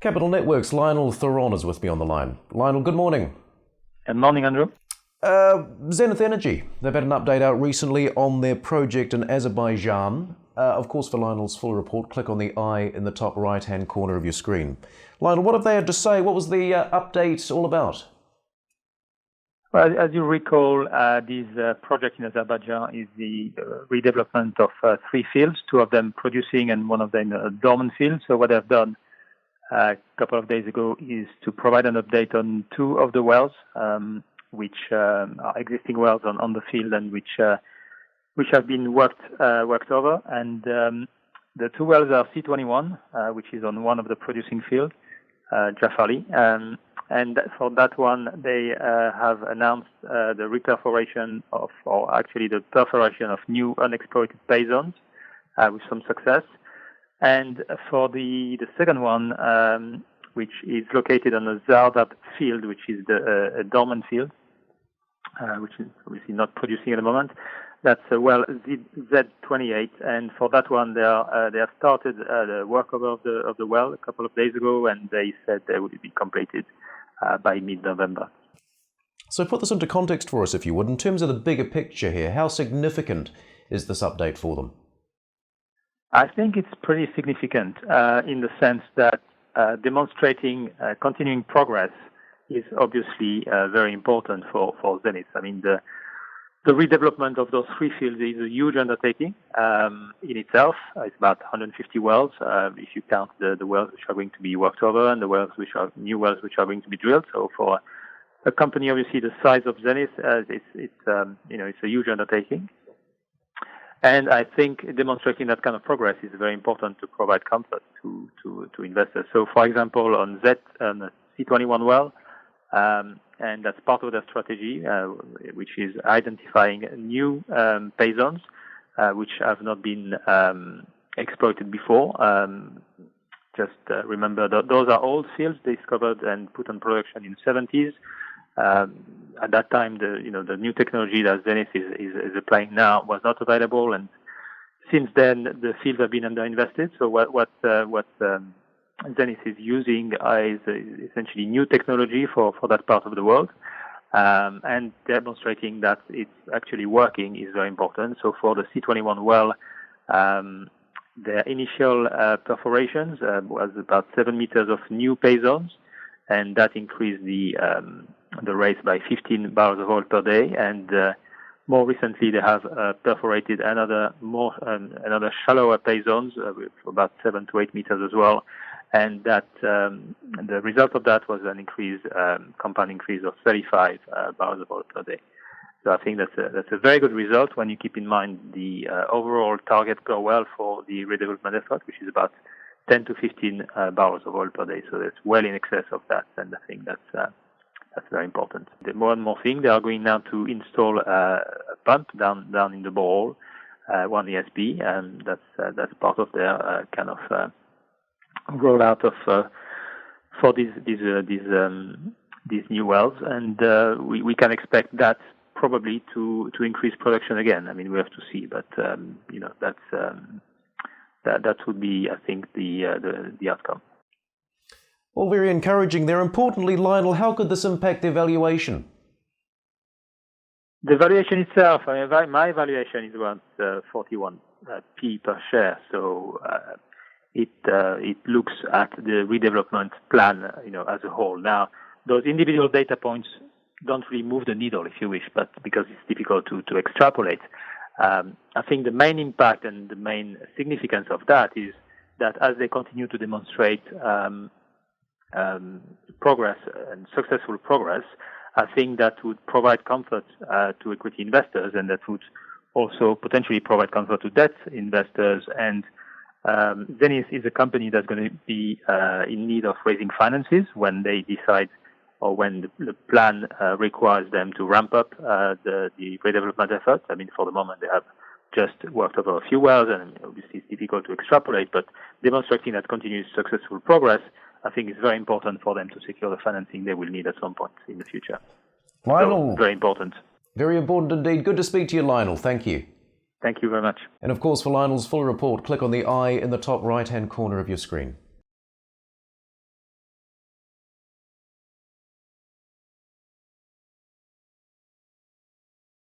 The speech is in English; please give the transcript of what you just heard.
Capital Network's Lionel Therond is with me on the line. Lionel, good morning. Good morning, Andrew. Zenith Energy, they've had an update out recently on their project in Azerbaijan. Of course, for Lionel's full report, click on the eye in the top right-hand corner of your screen. Lionel, what have they had to say? What was the update all about? Well, as you recall, this project in Azerbaijan is the redevelopment of 3 fields, 2 of them producing and 1 of them a dormant field. So what they've done a couple of days ago is to provide an update on 2 of the wells, which are existing wells on the field and which have been worked over. And the 2 wells are C21, which is on one of the producing fields, Jafari. And for that one, they have announced the reperforation the perforation of new unexploited pay zones with some success. And for the second one, which is located on the Zardab field, which is a dormant field, which is obviously not producing at the moment. That's a well Z28, and for that one, they have started the workover of the well a couple of days ago, and they said they would be completed by mid-November. So put this into context for us, if you would, in terms of the bigger picture here. How significant is this update for them? I think it's pretty significant in the sense that demonstrating continuing progress is obviously very important for Zenith. I mean, the redevelopment of those 3 fields is a huge undertaking in itself. It's about 150 wells, if you count the wells which are going to be worked over and the wells which are new wells which are going to be drilled. So for a company obviously the size of Zenith, it's a huge undertaking. And I think demonstrating that kind of progress is very important to provide comfort to investors. So, for example, on C21 well, and that's part of their strategy, which is identifying new pay zones which have not been exploited before. Remember that those are old fields discovered and put on production in the 70s. At that time, the new technology that Zenith is applying now was not available, and since then the fields have been underinvested. So what Zenith is using is essentially new technology for that part of the world, and demonstrating that it's actually working is very important. So for the C21 well, their initial perforations was about 7 meters of new pay zones, and that increased the rates by 15 barrels of oil per day. And more recently, they have perforated another shallower pay zones with about 7 to 8 meters as well. And that the result of that was an compound increase of 35 barrels of oil per day. So I think that's a very good result when you keep in mind the overall target per well for the redevelopment effort, which is about 10 to 15 barrels of oil per day. So that's well in excess of that, and I think that's very important. The more and more thing, they are going now to install a pump down in the borehole, one ESP, and that's part of their kind of rollout for these new wells, and we can expect that probably to increase production again. I mean, we have to see, but that would be, I think, the outcome. Well, very encouraging there. Importantly, Lionel, how could this impact their valuation? The valuation itself, my valuation is around 41p per share. So it looks at the redevelopment plan, as a whole. Now, those individual data points don't really move the needle, if you wish, but because it's difficult to extrapolate. I think the main impact and the main significance of that is that as they continue to demonstrate progress and successful progress, I think that would provide comfort to equity investors, and that would also potentially provide comfort to debt investors. And Zenith is a company that's going to be in need of raising finances when they decide, or when the plan requires them to ramp up the redevelopment effort. I mean, for the moment, they have just worked over a few wells, and obviously it's difficult to extrapolate, but demonstrating that continuous successful progress, I think is very important for them to secure the financing they will need at some point in the future. Lionel. So, very important. Very important indeed. Good to speak to you, Lionel. Thank you. Thank you very much. And of course, for Lionel's full report, click on the eye in the top right-hand corner of your screen.